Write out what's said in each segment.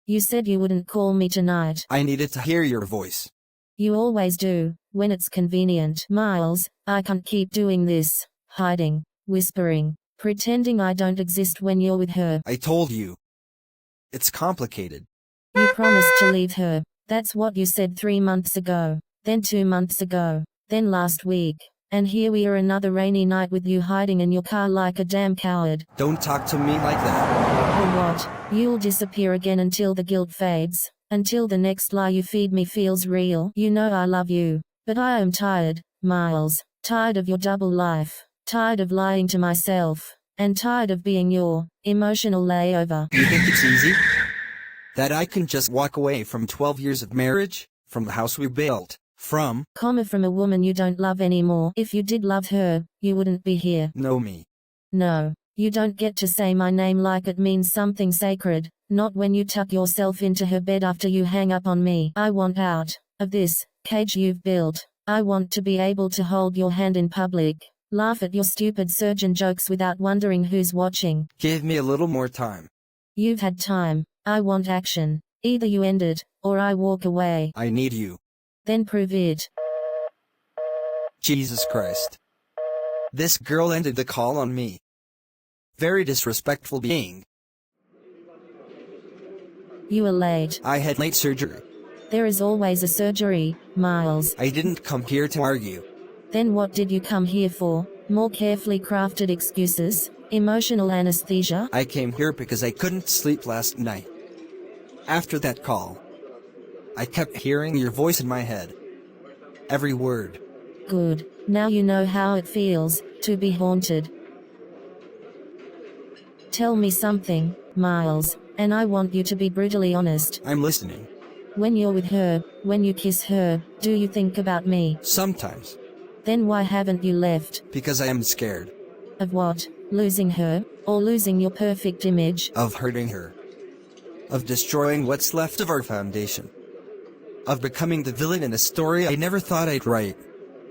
You said you wouldn't call me tonight. I needed to hear your voice. You always do, when it's convenient. Miles, I can't keep doing this. Hiding, whispering, pretending I don't exist when you're with her. I told you. It's complicated. You promised to leave her. That's what you said 3 months ago. Then 2 months ago. Then last week. And here we are another rainy night with you hiding in your car like a damn coward. Don't talk to me like that. Or what? You'll disappear again until the guilt fades. Until the next lie you feed me feels real. You know I love you. But I am tired, Miles. Tired of your double life. Tired of lying to myself. And tired of being your emotional layover. You think it's easy? That I can just walk away from 12 years of marriage? From the house we built? From a woman you don't love anymore. If you did love her, you wouldn't be here. Naomi. No. You don't get to say my name like it means something sacred. Not when you tuck yourself into her bed after you hang up on me. I want out of this cage you've built. I want to be able to hold your hand in public. Laugh at your stupid surgeon jokes without wondering who's watching. Give me a little more time. You've had time. I want action. Either you end it, or I walk away. I need you. Then prove it. Jesus Christ. This girl ended the call on me. Very disrespectful being. You were late. I had late surgery. There is always a surgery, Miles. I didn't come here to argue. Then what did you come here for? More carefully crafted excuses? Emotional anesthesia? I came here because I couldn't sleep last night. After that call, I kept hearing your voice in my head. Every word. Good. Now you know how it feels to be haunted. Tell me something, Miles, and I want you to be brutally honest. I'm listening. When you're with her, when you kiss her, do you think about me? Sometimes. Then why haven't you left? Because I am scared. Of what? Losing her? Or losing your perfect image? Of hurting her. Of destroying what's left of our foundation. Of becoming the villain in a story I never thought I'd write.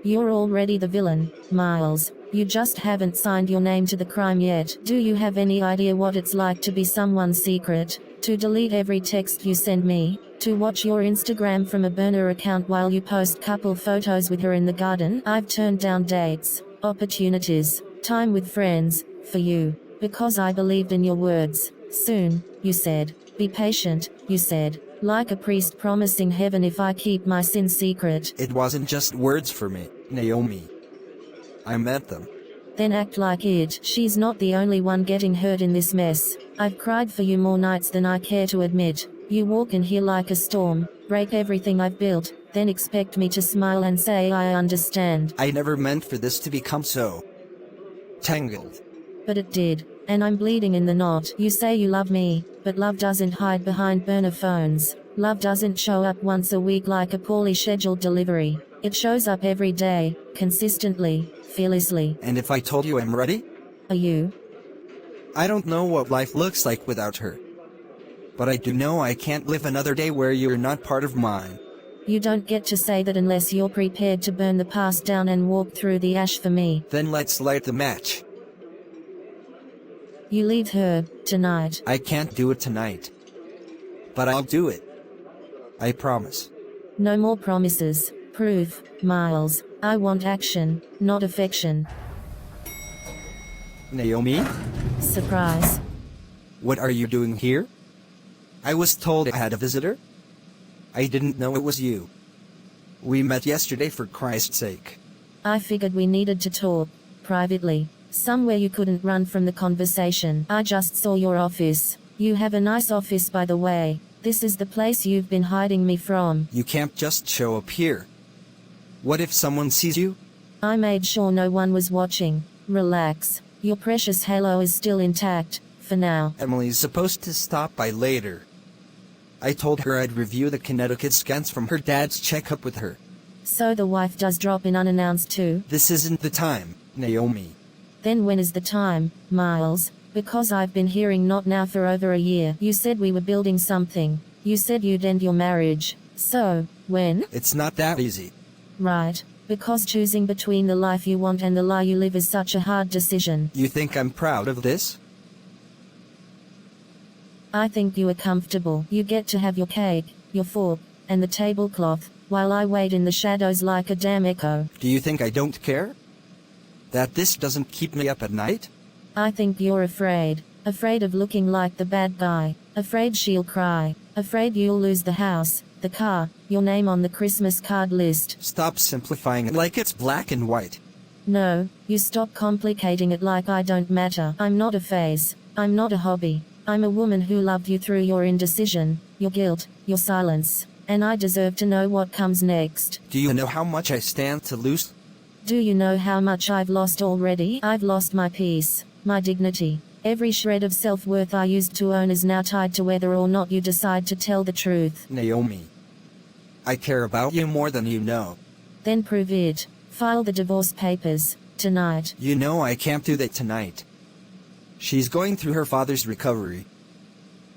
You're already the villain, Miles. You just haven't signed your name to the crime yet. Do you have any idea what it's like to be someone's secret? To delete every text you send me? To watch your Instagram from a burner account while you post couple photos with her in the garden? I've turned down dates, opportunities, time with friends, for you. Because I believed in your words. Soon, you said. Be patient, you said. Like a priest promising heaven if I keep my sin secret. It wasn't just words for me, Naomi. I meant them. Then act like it. She's not the only one getting hurt in this mess. I've cried for you more nights than I care to admit. You walk in here like a storm, break everything I've built, then expect me to smile and say I understand. I never meant for this to become so tangled. But it did. And I'm bleeding in the knot. You say you love me, but love doesn't hide behind burner phones. Love doesn't show up once a week like a poorly scheduled delivery. It shows up every day, consistently, fearlessly. And if I told you I'm ready? Are you? I don't know what life looks like without her. But I do know I can't live another day where you're not part of mine. You don't get to say that unless you're prepared to burn the past down and walk through the ash for me. Then let's light the match. You leave her, tonight. I can't do it tonight. But I'll do it. I promise. No more promises. Proof, Miles. I want action, not affection. Naomi? Surprise. What are you doing here? I was told I had a visitor. I didn't know it was you. We met yesterday for Christ's sake. I figured we needed to talk, privately. Somewhere you couldn't run from the conversation. I just saw your office. You have a nice office, by the way. This is the place you've been hiding me from. You can't just show up here. What if someone sees you? I made sure no one was watching. Relax. Your precious halo is still intact, for now. Emily's supposed to stop by later. I told her I'd review the Connecticut scans from her dad's checkup with her. So the wife does drop in unannounced too? This isn't the time, Naomi. Then when is the time, Miles? Because I've been hearing not now for over a year. You said we were building something. You said you'd end your marriage. So, when? It's not that easy. Right. Because choosing between the life you want and the lie you live is such a hard decision. You think I'm proud of this? I think you are comfortable. You get to have your cake, your fork, and the tablecloth, while I wait in the shadows like a damn echo. Do you think I don't care? That this doesn't keep me up at night? I think you're afraid. Afraid of looking like the bad guy. Afraid she'll cry. Afraid you'll lose the house, the car, your name on the Christmas card list. Stop simplifying it like it's black and white. No, you stop complicating it like I don't matter. I'm not a phase. I'm not a hobby. I'm a woman who loved you through your indecision, your guilt, your silence. And I deserve to know what comes next. Do you know how much I stand to lose? Do you know how much I've lost already? I've lost my peace, my dignity. Every shred of self-worth I used to own is now tied to whether or not you decide to tell the truth. Naomi, I care about you more than you know. Then prove it. File the divorce papers, tonight. You know I can't do that tonight. She's going through her father's recovery.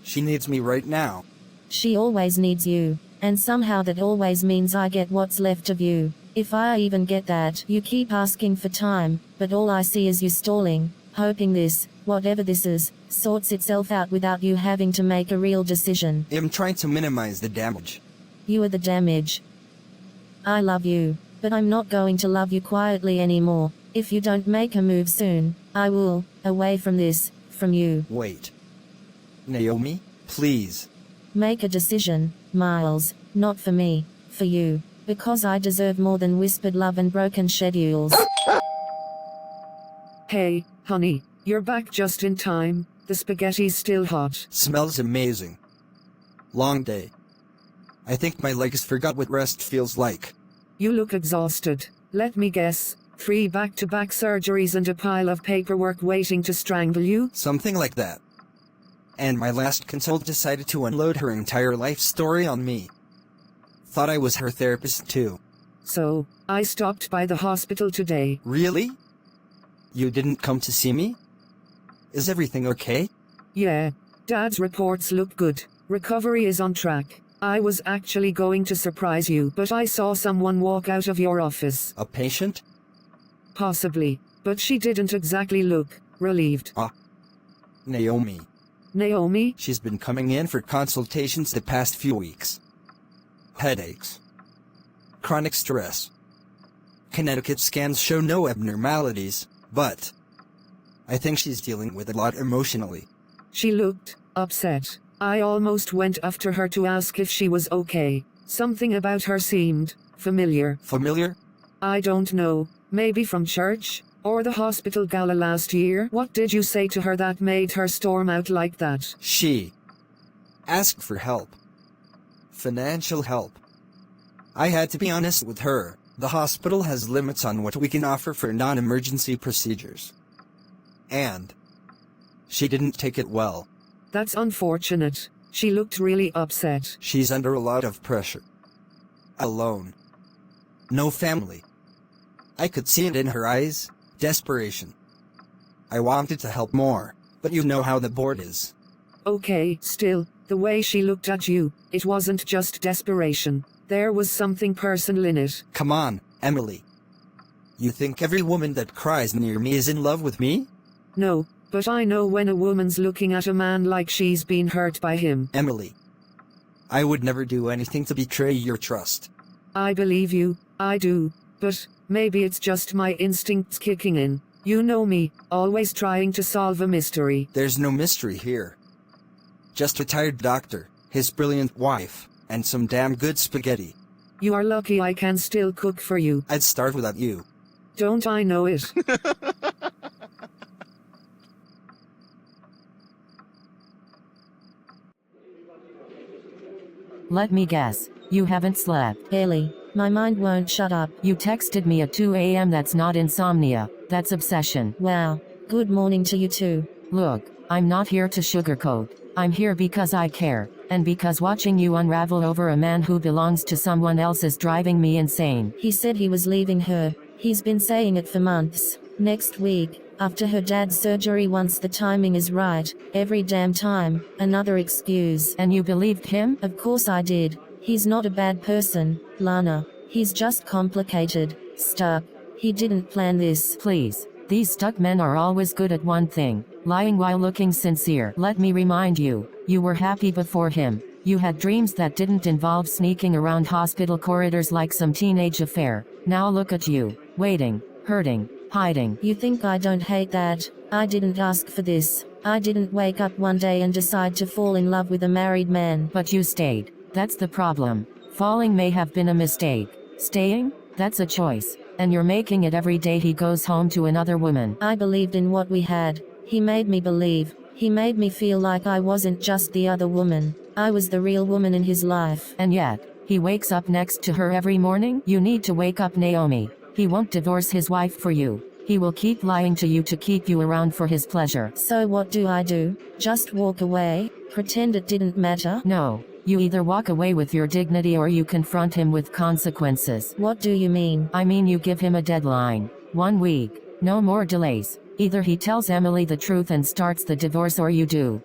She needs me right now. She always needs you, and somehow that always means I get what's left of you. If I even get that. You keep asking for time, but all I see is you stalling, hoping this, whatever this is, sorts itself out without you having to make a real decision. I'm trying to minimize the damage. You are the damage. I love you, but I'm not going to love you quietly anymore. If you don't make a move soon, I will, away from this, from you. Wait. Naomi, please. Make a decision, Miles, not for me, for you, because I deserve more than whispered love and broken schedules. Hey, honey, you're back just in time. The spaghetti's still hot. Smells amazing. Long day. I think my legs forgot what rest feels like. You look exhausted. Let me guess. 3 back-to-back surgeries and a pile of paperwork waiting to strangle you? Something like that. And my last consult decided to unload her entire life story on me. Thought I was her therapist too. So, I stopped by the hospital today. Really? You didn't come to see me? Is everything okay? Yeah. Dad's reports look good. Recovery is on track. I was actually going to surprise you, but I saw someone walk out of your office. A patient? Possibly. But she didn't exactly look relieved. Naomi. Naomi? She's been coming in for consultations the past few weeks. Headaches. Chronic stress. Connecticut scans show no abnormalities, but I think she's dealing with a lot emotionally. She looked upset. I almost went after her to ask if she was okay. Something about her seemed familiar. Familiar? I don't know. Maybe from church? Or the hospital gala last year? What did you say to her that made her storm out like that? She asked for help. Financial help. I had to be honest with her. The hospital has limits on what we can offer for non-emergency procedures. And she didn't take it well. That's unfortunate. She looked really upset. She's under a lot of pressure. Alone. No family. I could see it in her eyes. Desperation. I wanted to help more, but you know how the board is. Okay, still, the way she looked at you, it wasn't just desperation. There was something personal in it. Come on, Emily. You think every woman that cries near me is in love with me? No, but I know when a woman's looking at a man like she's been hurt by him. Emily. I would never do anything to betray your trust. I believe you, I do, but maybe it's just my instincts kicking in. You know me, always trying to solve a mystery. There's no mystery here. Just a tired doctor, his brilliant wife, and some damn good spaghetti. You are lucky I can still cook for you. I'd starve without you. Don't I know it? Let me guess. You haven't slept. Ellie, my mind won't shut up. You texted me at 2 a.m. That's not insomnia. That's obsession. Wow. Good morning to you too. Look, I'm not here to sugarcoat. I'm here because I care. And because watching you unravel over a man who belongs to someone else is driving me insane. He said he was leaving her. He's been saying it for months. Next week, after her dad's surgery, once the timing is right. Every damn time. Another excuse. And you believed him? Of course I did. He's not a bad person, Lana. He's just complicated. Stuck. He didn't plan this. Please. These stuck men are always good at one thing. Lying while looking sincere. Let me remind you, you were happy before him. You had dreams that didn't involve sneaking around hospital corridors like some teenage affair. Now look at you, waiting, hurting, hiding. You think I don't hate that? I didn't ask for this. I didn't wake up one day and decide to fall in love with a married man. But you stayed. That's the problem. Falling may have been a mistake. Staying? That's a choice. And you're making it every day he goes home to another woman. I believed in what we had. He made me believe. He made me feel like I wasn't just the other woman. I was the real woman in his life. And yet, he wakes up next to her every morning? You need to wake up, Naomi. He won't divorce his wife for you. He will keep lying to you to keep you around for his pleasure. So what do I do? Just walk away? Pretend it didn't matter? No. You either walk away with your dignity or you confront him with consequences. What do you mean? I mean you give him a deadline. 1 week. No more delays. Either he tells Emily the truth and starts the divorce or you do.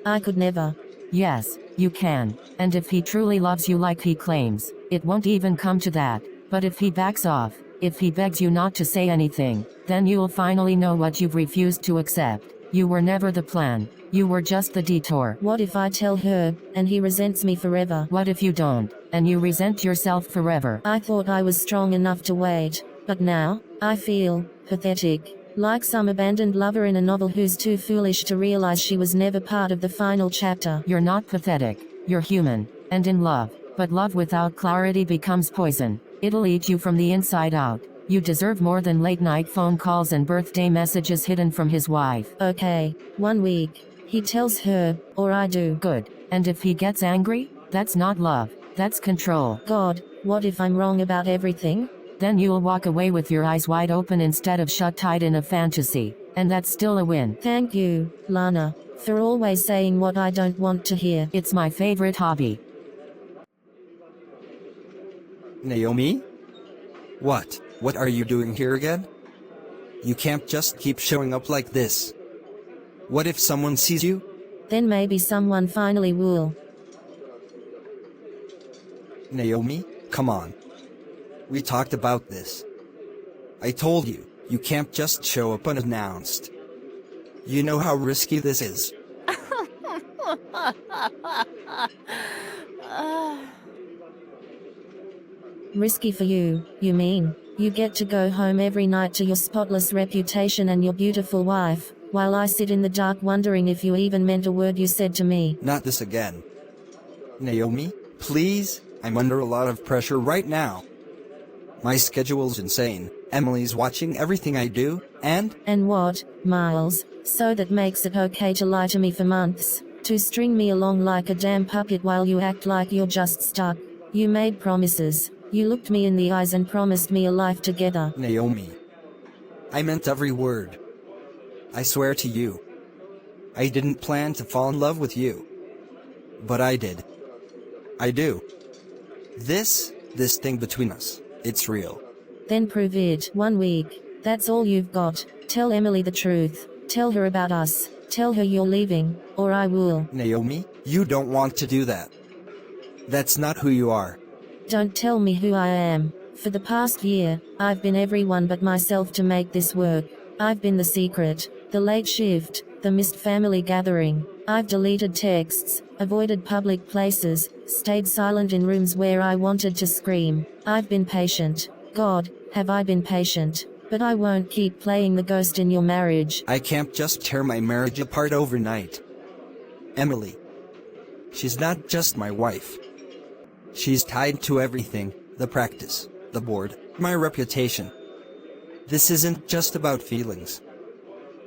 I could never. Yes, you can. And if he truly loves you like he claims, it won't even come to that. But if he backs off, if he begs you not to say anything, then you'll finally know what you've refused to accept. You were never the plan. You were just the detour. What if I tell her, and he resents me forever? What if you don't, and you resent yourself forever? I thought I was strong enough to wait, but now, I feel pathetic. Like some abandoned lover in a novel who's too foolish to realize she was never part of the final chapter. You're not pathetic. You're human, and in love. But love without clarity becomes poison. It'll eat you from the inside out. You deserve more than late-night phone calls and birthday messages hidden from his wife. Okay, 1 week. He tells her, or I do. Good. And if he gets angry? That's not love. That's control. God, what if I'm wrong about everything? Then you'll walk away with your eyes wide open instead of shut tight in a fantasy. And that's still a win. Thank you, Lana, for always saying what I don't want to hear. It's my favorite hobby. Naomi? What? What are you doing here again? You can't just keep showing up like this. What if someone sees you? Then maybe someone finally will. Naomi, come on. We talked about this. I told you, you can't just show up unannounced. You know how risky this is. Risky for you, you mean? You get to go home every night to your spotless reputation and your beautiful wife, while I sit in the dark wondering if you even meant a word you said to me. Not this again. Naomi, please, I'm under a lot of pressure right now. My schedule's insane. Emily's watching everything I do, and... And what, Miles? So that makes it okay to lie to me for months? To string me along like a damn puppet while you act like you're just stuck? You made promises. You looked me in the eyes and promised me a life together. Naomi, I meant every word. I swear to you. I didn't plan to fall in love with you. But I did. I do. This thing between us, it's real. Then prove it. 1 week. That's all you've got. Tell Emily the truth. Tell her about us. Tell her you're leaving, or I will. Naomi, you don't want to do that. That's not who you are. Don't tell me who I am. For the past year, I've been everyone but myself to make this work. I've been the secret, the late shift, the missed family gathering. I've deleted texts, avoided public places, stayed silent in rooms where I wanted to scream. I've been patient. God, have I been patient. But I won't keep playing the ghost in your marriage. I can't just tear my marriage apart overnight. Emily. She's not just my wife. She's tied to everything, the practice, the board, my reputation. This isn't just about feelings.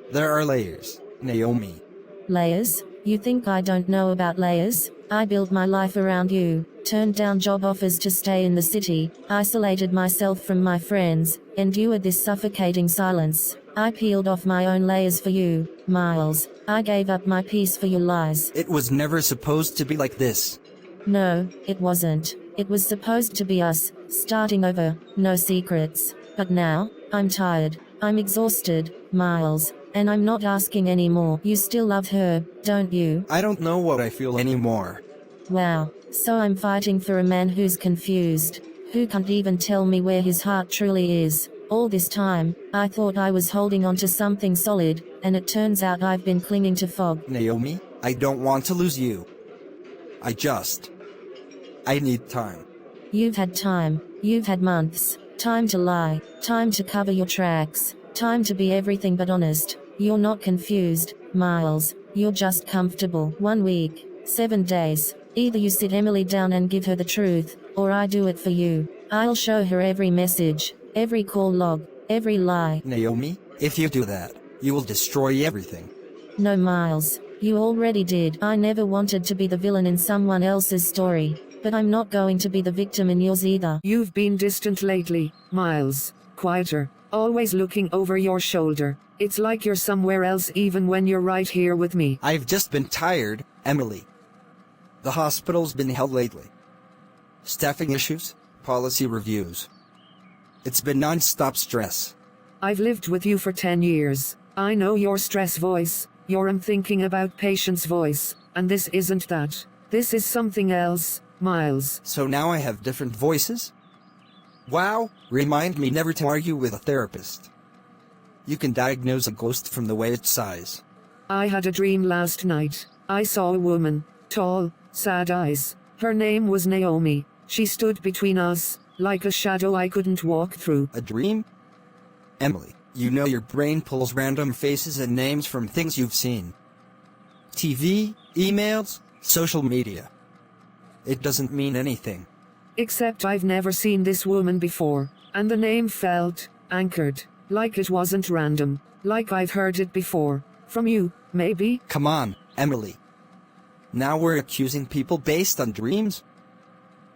There are layers, Naomi. Layers? You think I don't know about layers? I built my life around you, turned down job offers to stay in the city, isolated myself from my friends, endured this suffocating silence. I peeled off my own layers for you, Miles. I gave up my peace for your lies. It was never supposed to be like this. No, it wasn't. It was supposed to be us, starting over, no secrets. But now, I'm tired. I'm exhausted, Miles. And I'm not asking anymore. You still love her, don't you? I don't know what I feel anymore. Wow. So I'm fighting for a man who's confused. Who can't even tell me where his heart truly is. All this time, I thought I was holding on to something solid, and it turns out I've been clinging to fog. Naomi, I don't want to lose you. I need time. You've had time. You've had months. Time to lie. Time to cover your tracks. Time to be everything but honest. You're not confused, Miles. You're just comfortable. 1 week. 7 days. Either you sit Emily down and give her the truth, or I do it for you. I'll show her every message, every call log, every lie. Naomi, if you do that, you will destroy everything. No, Miles. You already did. I never wanted to be the villain in someone else's story, but I'm not going to be the victim in yours either. You've been distant lately, Miles. Quieter. Always looking over your shoulder. It's like you're somewhere else even when you're right here with me. I've just been tired, Emily. The hospital's been held lately. Staffing issues, policy reviews. It's been non-stop stress. I've lived with you for 10 years. I know your stress voice, your I'm thinking about patient's voice, and this isn't that. This is something else, Miles. So now I have different voices? Wow, remind me never to argue with a therapist. You can diagnose a ghost from the way it sighs. I had a dream last night. I saw a woman, tall, sad eyes. Her name was Naomi. She stood between us, like a shadow I couldn't walk through. A dream? Emily, you know your brain pulls random faces and names from things you've seen. TV, emails, social media. It doesn't mean anything. Except I've never seen this woman before, and the name felt anchored, like it wasn't random, like I've heard it before. From you, maybe? Come on, Emily. Now we're accusing people based on dreams?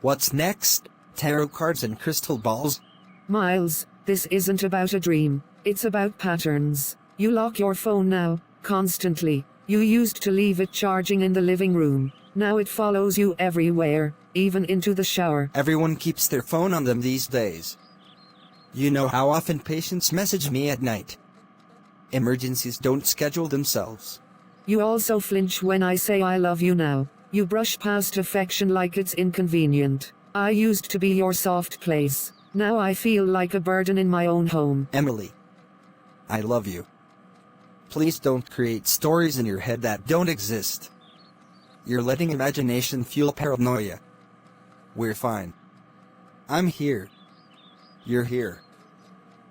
What's next? Tarot cards and crystal balls? Miles, this isn't about a dream. It's about patterns. You lock your phone now, constantly. You used to leave it charging in the living room. Now it follows you everywhere, even into the shower. Everyone keeps their phone on them these days. You know how often patients message me at night. Emergencies don't schedule themselves. You also flinch when I say I love you now. You brush past affection like it's inconvenient. I used to be your soft place. Now I feel like a burden in my own home. Emily, I love you. Please don't create stories in your head that don't exist. You're letting imagination fuel paranoia. We're fine. I'm here. You're here.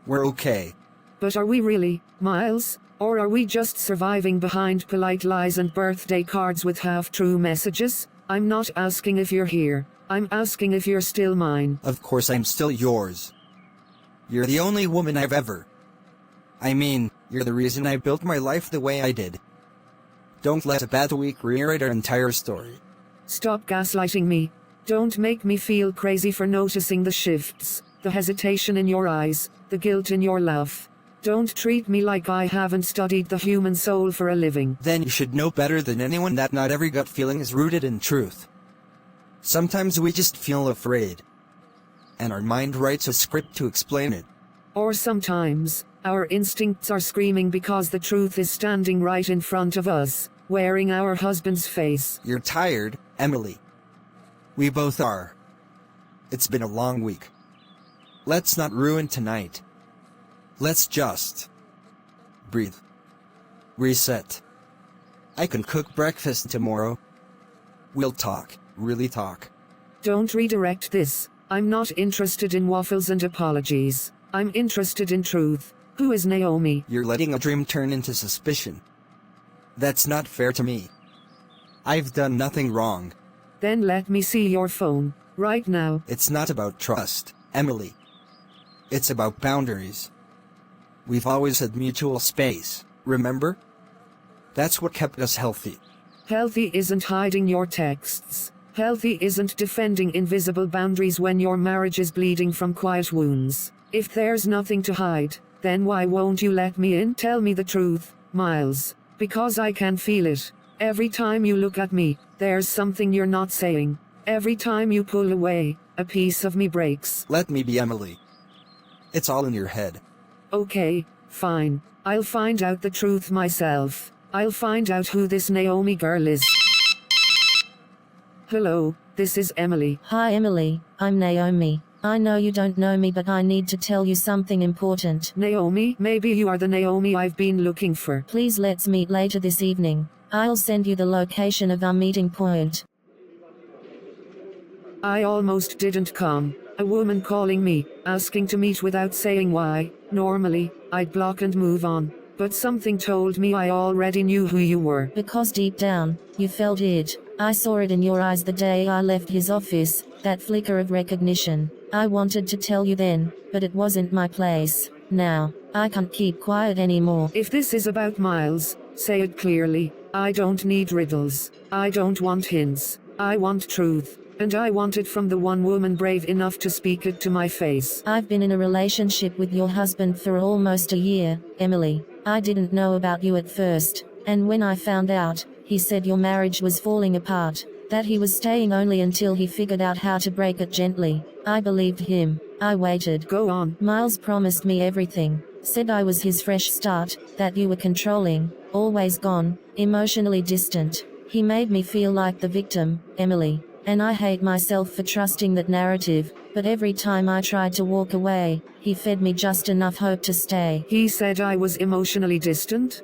We're okay. But are we really, Miles? Or are we just surviving behind polite lies and birthday cards with half-true messages? I'm not asking if you're here. I'm asking if you're still mine. Of course I'm still yours. You're the only woman I've ever... I mean, you're the reason I built my life the way I did. Don't let a bad week rewrite our entire story. Stop gaslighting me. Don't make me feel crazy for noticing the shifts, the hesitation in your eyes, the guilt in your laugh. Don't treat me like I haven't studied the human soul for a living. Then you should know better than anyone that not every gut feeling is rooted in truth. Sometimes we just feel afraid, and our mind writes a script to explain it. Or sometimes, our instincts are screaming because the truth is standing right in front of us, wearing our husband's face. You're tired, Emily. We both are. It's been a long week. Let's not ruin tonight. Let's just breathe. Reset. I can cook breakfast tomorrow. We'll talk, really talk. Don't redirect this. I'm not interested in waffles and apologies. I'm interested in truth. Who is Naomi? You're letting a dream turn into suspicion. That's not fair to me. I've done nothing wrong. Then let me see your phone, right now. It's not about trust, Emily. It's about boundaries. We've always had mutual space, remember? That's what kept us healthy. Healthy isn't hiding your texts. Healthy isn't defending invisible boundaries when your marriage is bleeding from quiet wounds. If there's nothing to hide, then why won't you let me in? Tell me the truth, Miles. Because I can feel it. Every time you look at me, there's something you're not saying. Every time you pull away, a piece of me breaks. Let me be, Emily. It's all in your head. Okay, fine. I'll find out the truth myself. I'll find out who this Naomi girl is. Hello, this is Emily. Hi Emily, I'm Naomi. I know you don't know me, but I need to tell you something important. Naomi, maybe you are the Naomi I've been looking for. Please let's meet later this evening. I'll send you the location of our meeting point. I almost didn't come. A woman calling me, asking to meet without saying why. Normally, I'd block and move on. But something told me I already knew who you were. Because deep down, you felt it. I saw it in your eyes the day I left his office, that flicker of recognition. I wanted to tell you then, but it wasn't my place. Now, I can't keep quiet anymore. If this is about Miles, say it clearly. I don't need riddles. I don't want hints. I want truth. And I want it from the one woman brave enough to speak it to my face. I've been in a relationship with your husband for almost a year, Emily. I didn't know about you at first, and when I found out, he said your marriage was falling apart, that he was staying only until he figured out how to break it gently. I believed him. I waited. Go on. Miles promised me everything, said I was his fresh start, that you were controlling, always gone, emotionally distant. He made me feel like the victim, Emily. And I hate myself for trusting that narrative, but every time I tried to walk away, he fed me just enough hope to stay. He said I was emotionally distant?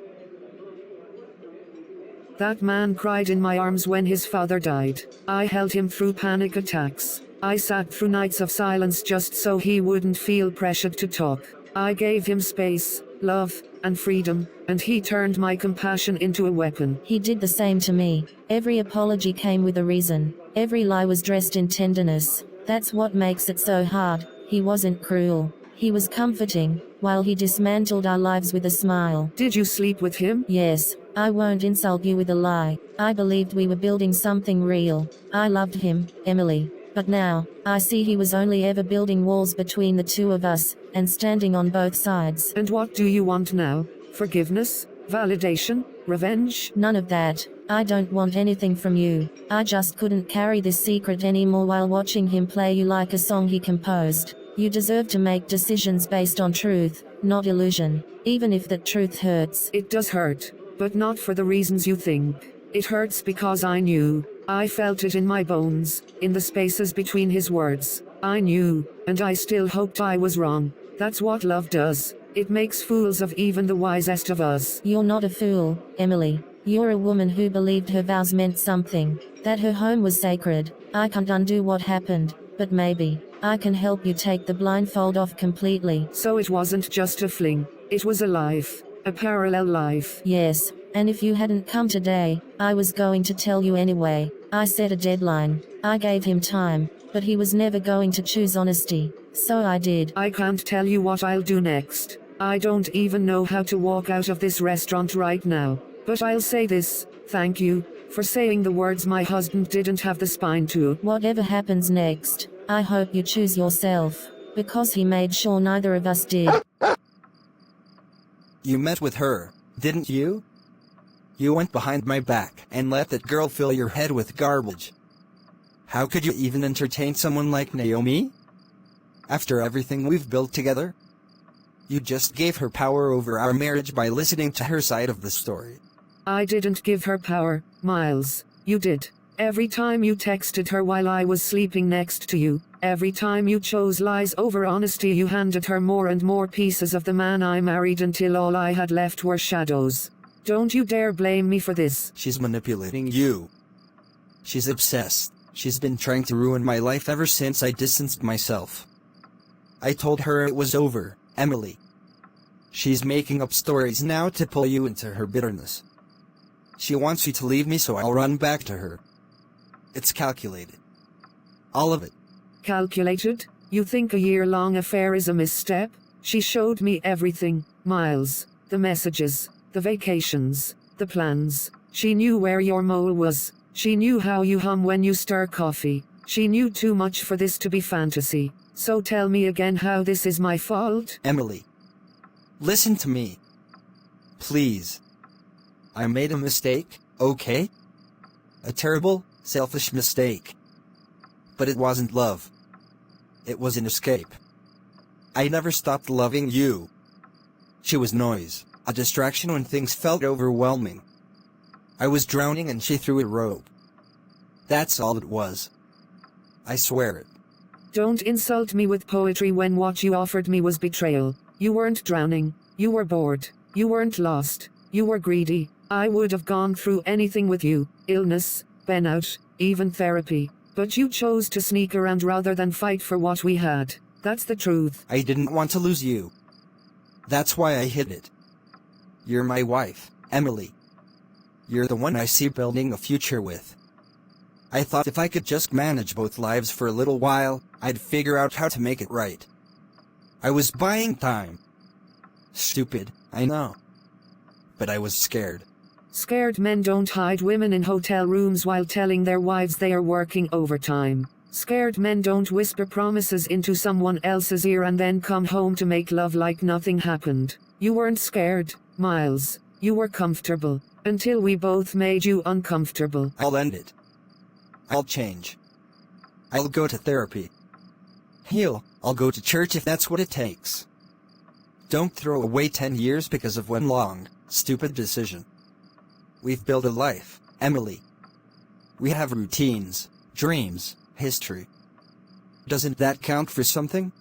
That man cried in my arms when his father died. I held him through panic attacks. I sat through nights of silence just so he wouldn't feel pressured to talk. I gave him space, love, and freedom, and he turned my compassion into a weapon. He did the same to me. Every apology came with a reason. Every lie was dressed in tenderness. That's what makes it so hard. He wasn't cruel. He was comforting, while he dismantled our lives with a smile. Did you sleep with him? Yes. I won't insult you with a lie. I believed we were building something real. I loved him, Emily. But now, I see he was only ever building walls between the two of us, and standing on both sides. And what do you want now? Forgiveness? Validation? Revenge? None of that. I don't want anything from you. I just couldn't carry this secret anymore while watching him play you like a song he composed. You deserve to make decisions based on truth, not illusion, even if that truth hurts. It does hurt, but not for the reasons you think. It hurts because I knew. I felt it in my bones, in the spaces between his words. I knew, and I still hoped I was wrong. That's what love does. It makes fools of even the wisest of us. You're not a fool, Emily. You're a woman who believed her vows meant something, that her home was sacred. I can't undo what happened, but maybe I can help you take the blindfold off completely. So it wasn't just a fling. It was a life. A parallel life. Yes, and if you hadn't come today, I was going to tell you anyway. I set a deadline. I gave him time, but he was never going to choose honesty. So I did. I can't tell you what I'll do next. I don't even know how to walk out of this restaurant right now. But I'll say this, thank you, for saying the words my husband didn't have the spine to. Whatever happens next, I hope you choose yourself, because he made sure neither of us did. You met with her, didn't you? You went behind my back and let that girl fill your head with garbage. How could you even entertain someone like Naomi? After everything we've built together? You just gave her power over our marriage by listening to her side of the story. I didn't give her power, Miles. You did. Every time you texted her while I was sleeping next to you, every time you chose lies over honesty, you handed her more and more pieces of the man I married until all I had left were shadows. Don't you dare blame me for this. She's manipulating you. She's obsessed. She's been trying to ruin my life ever since I distanced myself. I told her it was over, Emily. She's making up stories now to pull you into her bitterness. She wants you to leave me so I'll run back to her. It's calculated. All of it. Calculated? You think a year-long affair is a misstep? She showed me everything, Miles. The messages, the vacations, the plans. She knew where your mole was. She knew how you hum when you stir coffee. She knew too much for this to be fantasy. So tell me again how this is my fault? Emily. Listen to me. Please. I made a mistake, okay? A terrible, selfish mistake. But it wasn't love. It was an escape. I never stopped loving you. She was noise, a distraction when things felt overwhelming. I was drowning and she threw a rope. That's all it was. I swear it. Don't insult me with poetry when what you offered me was betrayal. You weren't drowning. You were bored. You weren't lost. You were greedy. I would have gone through anything with you. Illness, burnout, even therapy. But you chose to sneak around rather than fight for what we had. That's the truth. I didn't want to lose you. That's why I hid it. You're my wife, Emily. You're the one I see building a future with. I thought if I could just manage both lives for a little while, I'd figure out how to make it right. I was buying time. Stupid, I know. But I was scared. Scared men don't hide women in hotel rooms while telling their wives they are working overtime. Scared men don't whisper promises into someone else's ear and then come home to make love like nothing happened. You weren't scared, Miles. You were comfortable. Until we both made you uncomfortable. I'll end it. I'll change. I'll go to therapy. Heal. I'll go to church if that's what it takes. Don't throw away 10 years because of one long, stupid decision. We've built a life, Emily. We have routines, dreams, history. Doesn't that count for something?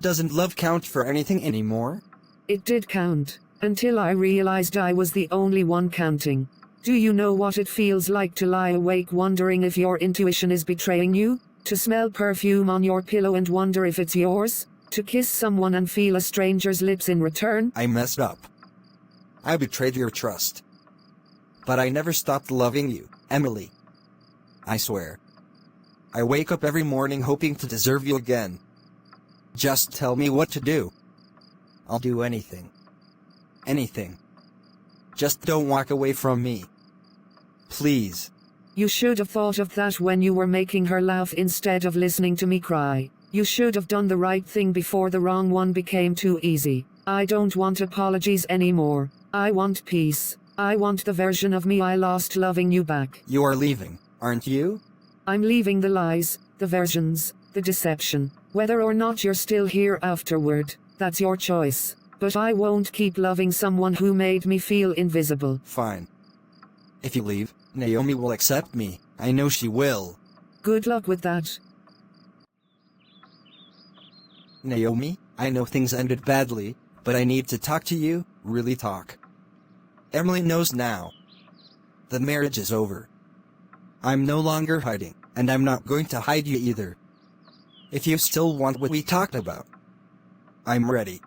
Doesn't love count for anything anymore? It did count, until I realized I was the only one counting. Do you know what it feels like to lie awake wondering if your intuition is betraying you? To smell perfume on your pillow and wonder if it's yours? To kiss someone and feel a stranger's lips in return? I messed up. I betrayed your trust. But I never stopped loving you, Emily. I swear. I wake up every morning hoping to deserve you again. Just tell me what to do. I'll do anything. Anything. Just don't walk away from me. Please. You should have thought of that when you were making her laugh instead of listening to me cry. You should have done the right thing before the wrong one became too easy. I don't want apologies anymore. I want peace. I want the version of me I lost loving you back. You are leaving, aren't you? I'm leaving the lies, the versions, the deception. Whether or not you're still here afterward, that's your choice. But I won't keep loving someone who made me feel invisible. Fine. If you leave, Naomi will accept me. I know she will. Good luck with that. Naomi, I know things ended badly, but I need to talk to you, really talk. Emily knows now. The marriage is over. I'm no longer hiding, and I'm not going to hide you either. If you still want what we talked about, I'm ready.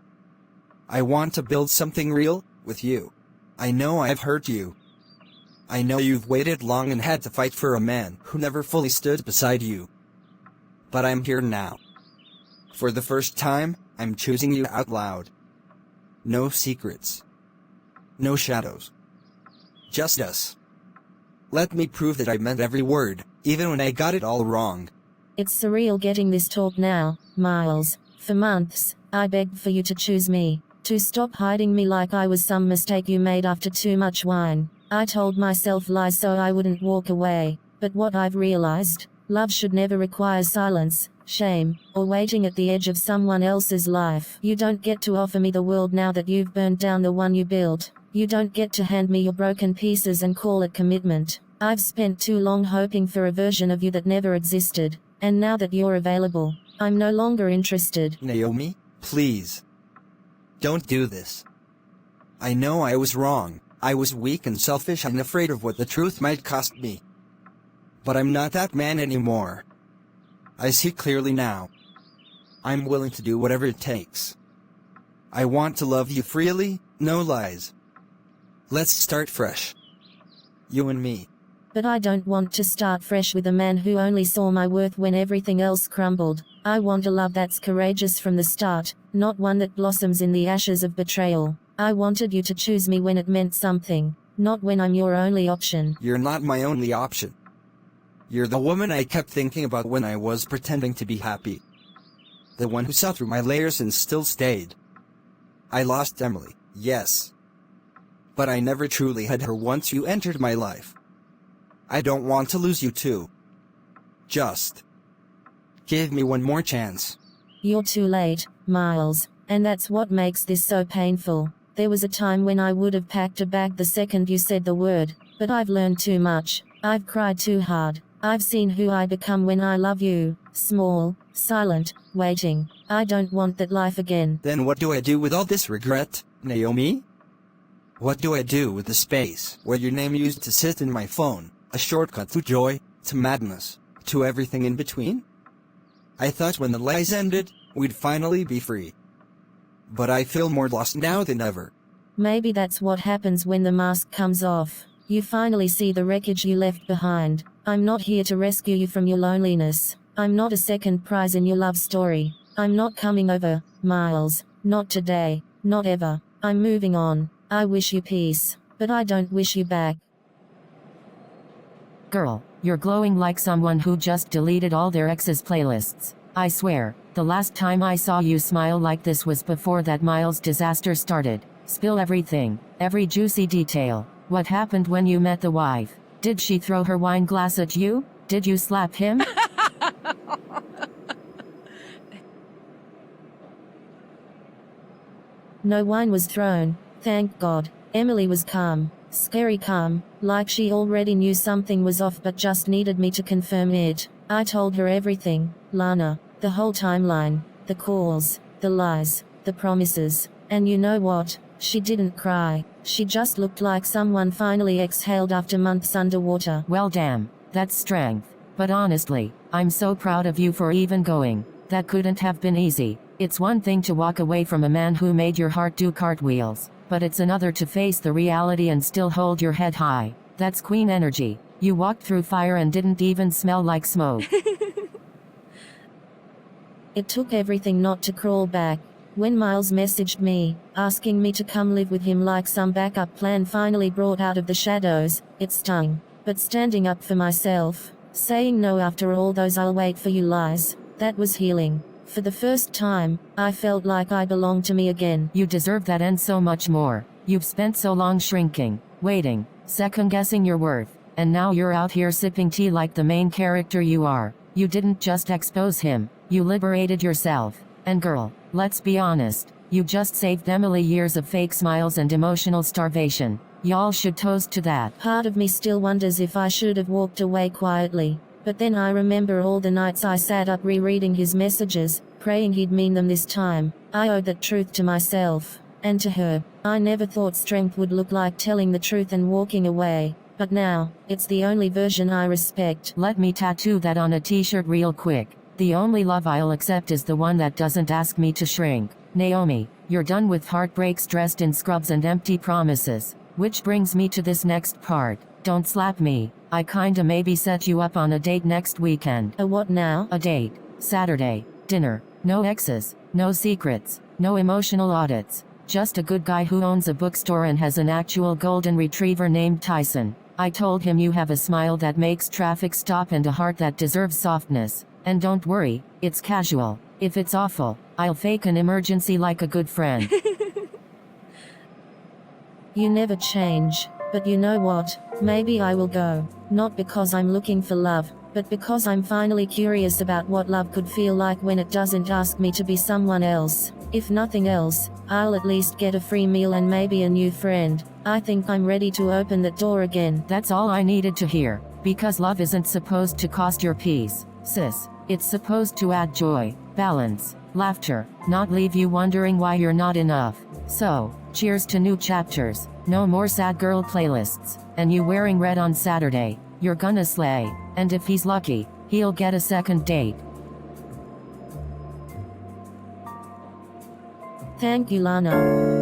I want to build something real, with you. I know I've hurt you. I know you've waited long and had to fight for a man who never fully stood beside you. But I'm here now. For the first time, I'm choosing you out loud. No secrets. No shadows. Just us. Let me prove that I meant every word, even when I got it all wrong. It's surreal getting this talk now, Miles. For months, I begged for you to choose me, to stop hiding me like I was some mistake you made after too much wine. I told myself lies so I wouldn't walk away, but what I've realized, love should never require silence, shame, or waiting at the edge of someone else's life. You don't get to offer me the world now that you've burned down the one you built. You don't get to hand me your broken pieces and call it commitment. I've spent too long hoping for a version of you that never existed, and now that you're available, I'm no longer interested. Naomi, please. Don't do this. I know I was wrong. I was weak and selfish and afraid of what the truth might cost me. But I'm not that man anymore. I see clearly now. I'm willing to do whatever it takes. I want to love you freely, no lies. Let's start fresh. You and me. But I don't want to start fresh with a man who only saw my worth when everything else crumbled. I want a love that's courageous from the start, not one that blossoms in the ashes of betrayal. I wanted you to choose me when it meant something, not when I'm your only option. You're not my only option. You're the woman I kept thinking about when I was pretending to be happy. The one who saw through my layers and still stayed. I lost Emily, yes. But I never truly had her once you entered my life. I don't want to lose you too. Just give me one more chance. You're too late, Miles, and that's what makes this so painful. There was a time when I would have packed a bag the second you said the word, but I've learned too much. I've cried too hard. I've seen who I become when I love you. Small, silent, waiting. I don't want that life again. Then what do I do with all this regret, Naomi? What do I do with the space where your name used to sit in my phone, a shortcut to joy, to madness, to everything in between? I thought when the lies ended, we'd finally be free. But I feel more lost now than ever. Maybe that's what happens when the mask comes off. You finally see the wreckage you left behind. I'm not here to rescue you from your loneliness. I'm not a second prize in your love story. I'm not coming over, Miles. Not today. Not ever. I'm moving on. I wish you peace, but I don't wish you back. Girl, you're glowing like someone who just deleted all their ex's playlists. I swear, the last time I saw you smile like this was before that Miles disaster started. Spill everything, every juicy detail. What happened when you met the wife? Did she throw her wine glass at you? Did you slap him? No wine was thrown, thank God. Emily was calm, scary calm, like she already knew something was off but just needed me to confirm it. I told her everything, Lana, the whole timeline, the calls, the lies, the promises. And you know what? She didn't cry. She just looked like someone finally exhaled after months underwater. Well damn, that's strength. But honestly, I'm so proud of you for even going. That couldn't have been easy. It's one thing to walk away from a man who made your heart do cartwheels, but it's another to face the reality and still hold your head high. That's queen energy. You walked through fire and didn't even smell like smoke. It took everything not to crawl back. When Miles messaged me, asking me to come live with him like some backup plan finally brought out of the shadows, it stung. But standing up for myself, saying no after all those "I'll wait for you" lies, that was healing. For the first time, I felt like I belonged to me again. You deserve that and so much more. You've spent so long shrinking, waiting, second-guessing your worth, and now you're out here sipping tea like the main character you are. You didn't just expose him, you liberated yourself. And girl, let's be honest, you just saved Emily years of fake smiles and emotional starvation. Y'all should toast to that. Part of me still wonders if I should have walked away quietly. But then I remember all the nights I sat up rereading his messages, praying he'd mean them this time. I owed that truth to myself, and to her. I never thought strength would look like telling the truth and walking away. But now, it's the only version I respect. Let me tattoo that on a t-shirt real quick. The only love I'll accept is the one that doesn't ask me to shrink. Naomi, you're done with heartbreaks dressed in scrubs and empty promises. Which brings me to this next part. Don't slap me. I kinda maybe set you up on a date next weekend. A what now? A date. Saturday. Dinner. No exes. No secrets. No emotional audits. Just a good guy who owns a bookstore and has an actual golden retriever named Tyson. I told him you have a smile that makes traffic stop and a heart that deserves softness. And don't worry, it's casual. If it's awful, I'll fake an emergency like a good friend. You never change. But you know what? Maybe I will go. Not because I'm looking for love, but because I'm finally curious about what love could feel like when it doesn't ask me to be someone else. If nothing else, I'll at least get a free meal and maybe a new friend. I think I'm ready to open that door again. That's all I needed to hear. Because love isn't supposed to cost your peace, sis. It's supposed to add joy, balance, laughter, not leave you wondering why you're not enough. So, cheers to new chapters. No more sad girl playlists. And you wearing red on Saturday. You're gonna slay. And if he's lucky, he'll get a second date. Thank you, Lana.